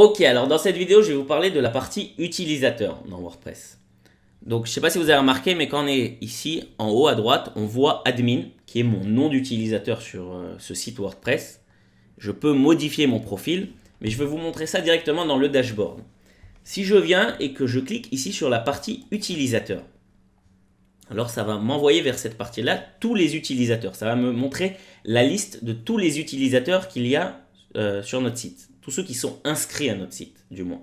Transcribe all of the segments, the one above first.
Ok, alors dans cette vidéo, je vais vous parler de la partie utilisateur dans WordPress. Donc, je ne sais pas si vous avez remarqué, mais quand on est ici, en haut à droite, on voit admin, qui est mon nom d'utilisateur sur ce site WordPress. Je peux modifier mon profil, mais je vais vous montrer ça directement dans le dashboard. Si je viens et que je clique ici sur la partie utilisateur, alors ça va m'envoyer vers cette partie-là tous les utilisateurs. Ça va me montrer la liste de tous les utilisateurs qu'il y a sur notre site. Tous ceux qui sont inscrits à notre site, du moins.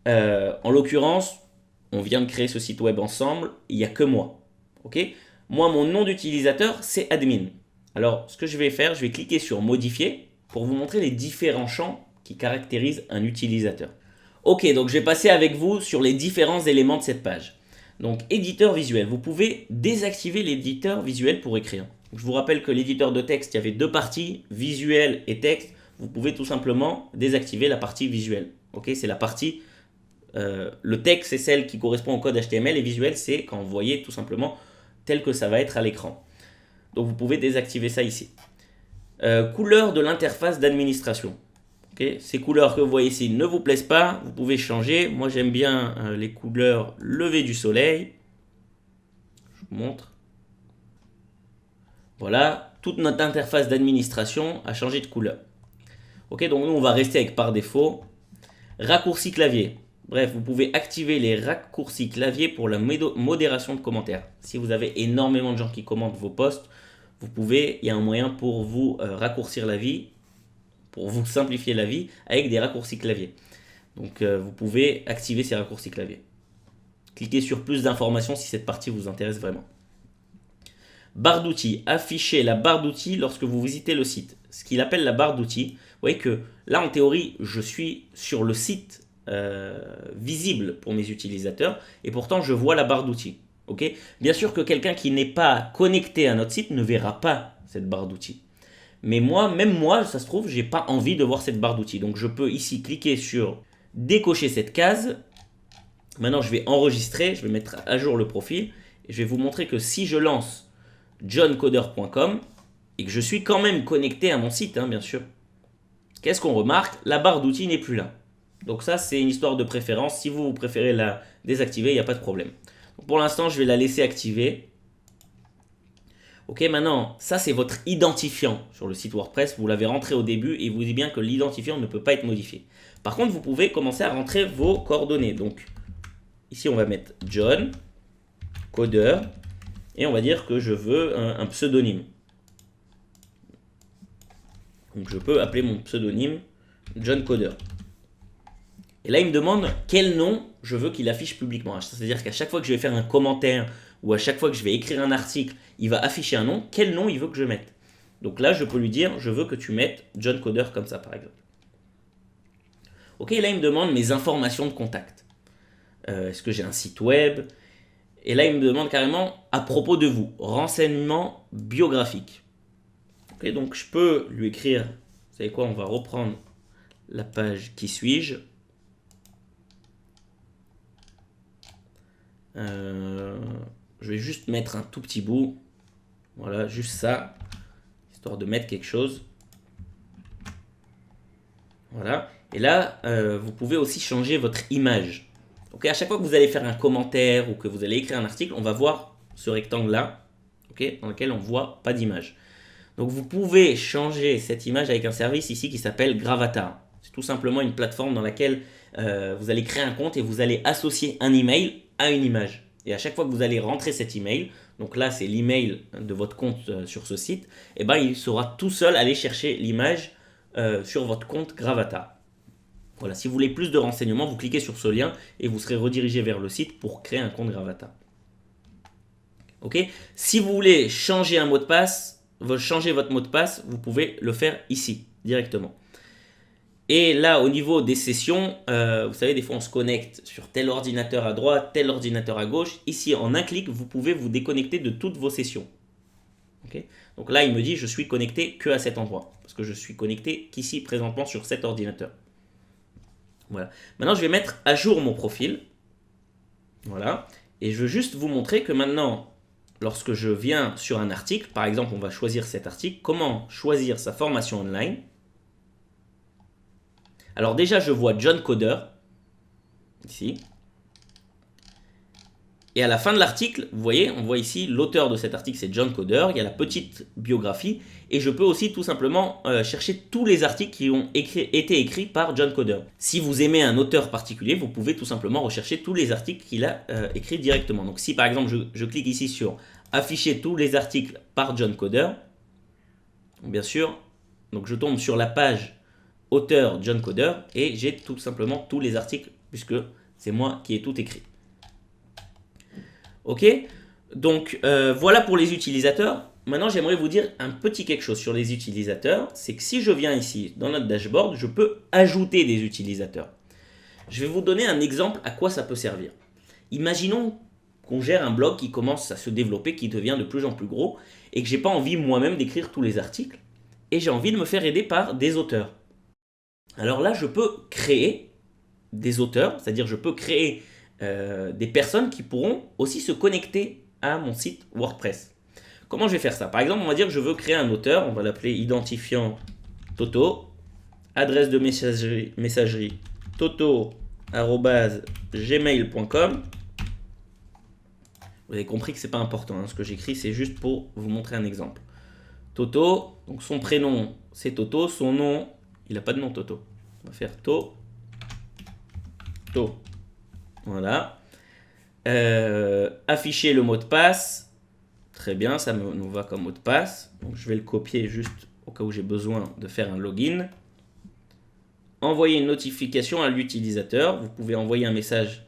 En l'occurrence, on vient de créer ce site web ensemble, il n'y a que moi. Okay, moi, mon nom d'utilisateur, c'est admin. Alors, ce que je vais faire, je vais cliquer sur modifier pour vous montrer les différents champs qui caractérisent un utilisateur. Ok, donc je vais passer avec vous sur les différents éléments de cette page. Donc, éditeur visuel. Vous pouvez désactiver l'éditeur visuel pour écrire. Je vous rappelle que l'éditeur de texte, il y avait deux parties, visuel et texte. Vous pouvez tout simplement désactiver la partie visuelle. Ok, c'est la partie, le texte, c'est celle qui correspond au code HTML et visuel, c'est quand vous voyez tout simplement tel que ça va être à l'écran. Donc, vous pouvez désactiver ça ici. Couleur de l'interface d'administration. Okay, ces couleurs que vous voyez ici ne vous plaisent pas, vous pouvez changer. Moi, j'aime bien les couleurs lever du soleil. Je vous montre. Voilà, toute notre interface d'administration a changé de couleur. Ok, donc nous, on va rester avec par défaut. Raccourci clavier. Bref, vous pouvez activer les raccourcis clavier pour la modération de commentaires. Si vous avez énormément de gens qui commentent vos posts, vous pouvez, il y a un moyen pour vous raccourcir la vie, pour vous simplifier la vie avec des raccourcis clavier. Donc vous pouvez activer ces raccourcis clavier. Cliquez sur plus d'informations si cette partie vous intéresse vraiment. Barre d'outils. Affichez la barre d'outils lorsque vous visitez le site. Ce qu'il appelle la barre d'outils. Vous voyez que là, en théorie, je suis sur le site visible pour mes utilisateurs et pourtant, je vois la barre d'outils. Okay, bien sûr que quelqu'un qui n'est pas connecté à notre site ne verra pas cette barre d'outils. Mais moi, même moi, ça se trouve, j'ai pas envie de voir cette barre d'outils. Donc, je peux ici cliquer sur décocher cette case. Maintenant, je vais enregistrer, je vais mettre à jour le profil et je vais vous montrer que si je lance johncoder.com et que je suis quand même connecté à mon site, hein, bien sûr, qu'est-ce qu'on remarque? La barre d'outils n'est plus là. Donc ça, c'est une histoire de préférence. Si vous préférez la désactiver, il n'y a pas de problème. Donc pour l'instant, je vais la laisser activer. Ok, maintenant, ça c'est votre identifiant sur le site WordPress. Vous l'avez rentré au début et vous dites bien que l'identifiant ne peut pas être modifié. Par contre, vous pouvez commencer à rentrer vos coordonnées. Donc ici, on va mettre John, codeur, et on va dire que je veux un pseudonyme. Donc je peux appeler mon pseudonyme John Coder. Et là, il me demande quel nom je veux qu'il affiche publiquement. C'est-à-dire qu'à chaque fois que je vais faire un commentaire ou à chaque fois que je vais écrire un article, il va afficher un nom. Quel nom il veut que je mette? Donc là, je peux lui dire, je veux que tu mettes John Coder comme ça, par exemple. Ok, là, il me demande mes informations de contact. Est-ce que j'ai un site web? Et là, il me demande carrément à propos de vous, renseignements biographiques. Ok, donc je peux lui écrire, vous savez quoi, on va reprendre la page qui suis-je. Je vais juste mettre un tout petit bout. Voilà, juste ça, histoire de mettre quelque chose. Voilà. Et là, vous pouvez aussi changer votre image. Okay, à chaque fois que vous allez faire un commentaire ou que vous allez écrire un article, on va voir ce rectangle-là, okay, dans lequel on ne voit pas d'image. Donc vous pouvez changer cette image avec un service ici qui s'appelle Gravatar. C'est tout simplement une plateforme dans laquelle vous allez créer un compte et vous allez associer un email à une image. Et à chaque fois que vous allez rentrer cet email, donc là c'est l'email de votre compte sur ce site, et ben il saura tout seul aller chercher l'image sur votre compte Gravatar. Voilà, si vous voulez plus de renseignements, vous cliquez sur ce lien et vous serez redirigé vers le site pour créer un compte Gravatar. Ok, si vous voulez changer un mot de passe, changer votre mot de passe, vous pouvez le faire ici, directement. Et là, au niveau des sessions, vous savez, des fois, on se connecte sur tel ordinateur à droite, tel ordinateur à gauche. Ici, en un clic, vous pouvez vous déconnecter de toutes vos sessions. Okay, donc là, il me dit, je suis connecté que à cet endroit, parce que je suis connecté qu'ici, présentement, sur cet ordinateur. Voilà. Maintenant, je vais mettre à jour mon profil. Voilà. Et je veux juste vous montrer que maintenant, lorsque je viens sur un article, par exemple, on va choisir cet article, comment choisir sa formation online. Alors déjà, je vois John Coder, ici. Et à la fin de l'article, vous voyez, on voit ici l'auteur de cet article, c'est John Coder. Il y a la petite biographie. Et je peux aussi tout simplement chercher tous les articles qui ont été écrits par John Coder. Si vous aimez un auteur particulier, vous pouvez tout simplement rechercher tous les articles qu'il a écrits directement. Donc si par exemple, je clique ici sur afficher tous les articles par John Coder, bien sûr, donc je tombe sur la page auteur John Coder et j'ai tout simplement tous les articles puisque c'est moi qui ai tout écrit. Ok, donc voilà pour les utilisateurs. Maintenant, j'aimerais vous dire un petit quelque chose sur les utilisateurs. C'est que si je viens ici dans notre dashboard, je peux ajouter des utilisateurs. Je vais vous donner un exemple à quoi ça peut servir. Imaginons qu'on gère un blog qui commence à se développer, qui devient de plus en plus gros et que j'ai pas envie moi-même d'écrire tous les articles et j'ai envie de me faire aider par des auteurs. Alors là, je peux créer des auteurs, c'est-à-dire je peux créer des personnes qui pourront aussi se connecter à mon site WordPress. Comment je vais faire ça? Par exemple, on va dire que je veux créer un auteur, on va l'appeler identifiant Toto, adresse de messagerie toto@gmail.com. Vous avez compris que c'est pas important, hein, ce que j'écris, c'est juste pour vous montrer un exemple. Toto, donc son prénom c'est Toto, son nom, il n'a pas de nom Toto. On va faire To. Voilà. Afficher le mot de passe. Très bien, ça nous va comme mot de passe. Donc je vais le copier juste au cas où j'ai besoin de faire un login. Envoyer une notification à l'utilisateur. Vous pouvez envoyer un message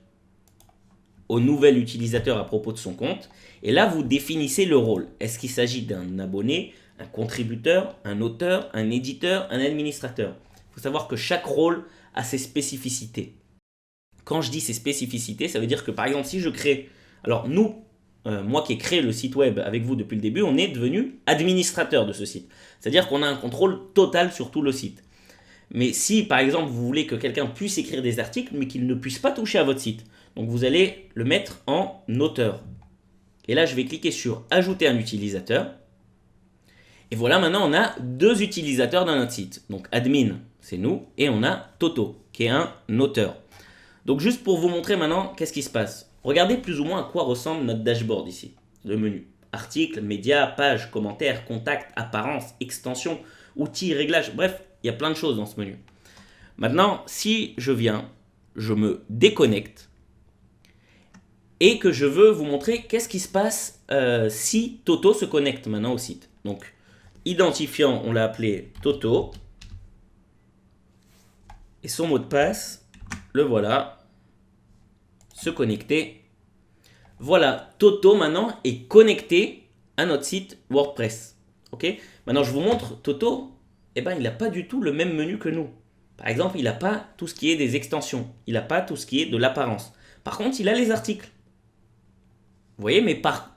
au nouvel utilisateur à propos de son compte. Et là, vous définissez le rôle. Est-ce qu'il s'agit d'un abonné, un contributeur, un auteur, un éditeur, un administrateur? Il faut savoir que chaque rôle a ses spécificités. Quand je dis ses spécificités, ça veut dire que par exemple, si je crée... Alors nous, moi qui ai créé le site web avec vous depuis le début, on est devenu administrateur de ce site. C'est-à-dire qu'on a un contrôle total sur tout le site. Mais si par exemple, vous voulez que quelqu'un puisse écrire des articles, mais qu'il ne puisse pas toucher à votre site, donc vous allez le mettre en auteur. Et là, je vais cliquer sur ajouter un utilisateur. Et voilà, maintenant on a deux utilisateurs dans notre site. Donc admin, c'est nous, et on a Toto, qui est un auteur. Donc juste pour vous montrer maintenant qu'est-ce qui se passe. Regardez plus ou moins à quoi ressemble notre dashboard ici. Le menu. Articles, médias, pages, commentaires, contacts, apparence, extensions, outils, réglages. Bref, il y a plein de choses dans ce menu. Maintenant, si je viens, je me déconnecte et que je veux vous montrer qu'est-ce qui se passe si Toto se connecte maintenant au site. Donc, identifiant, on l'a appelé Toto. Et son mot de passe, le voilà, se connecter. Voilà, Toto maintenant est connecté à notre site WordPress. Ok? Maintenant, je vous montre Toto. Eh ben, il n'a pas du tout le même menu que nous. Par exemple, il n'a pas tout ce qui est des extensions. Il n'a pas tout ce qui est de l'apparence. Par contre, il a les articles. Vous voyez,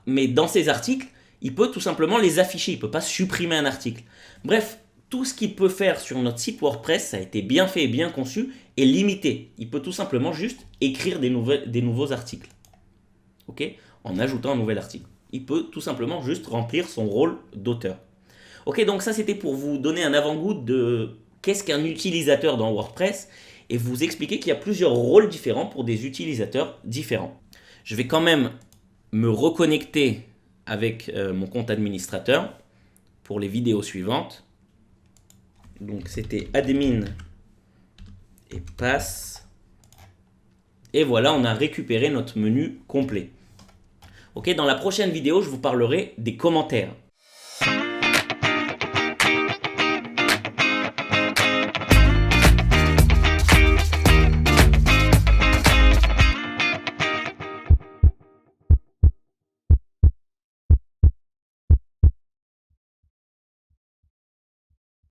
mais dans ces articles, il peut tout simplement les afficher. Il ne peut pas supprimer un article. Bref, tout ce qu'il peut faire sur notre site WordPress, ça a été bien fait et bien conçu et limité. Il peut tout simplement juste écrire des nouveaux articles. Ok? En ajoutant un nouvel article. Il peut tout simplement juste remplir son rôle d'auteur. Ok, donc ça c'était pour vous donner un avant-goût de qu'est-ce qu'un utilisateur dans WordPress et vous expliquer qu'il y a plusieurs rôles différents pour des utilisateurs différents. Je vais quand même me reconnecter avec mon compte administrateur pour les vidéos suivantes. Donc c'était admin et passe. Et voilà, on a récupéré notre menu complet. Ok, dans la prochaine vidéo, je vous parlerai des commentaires.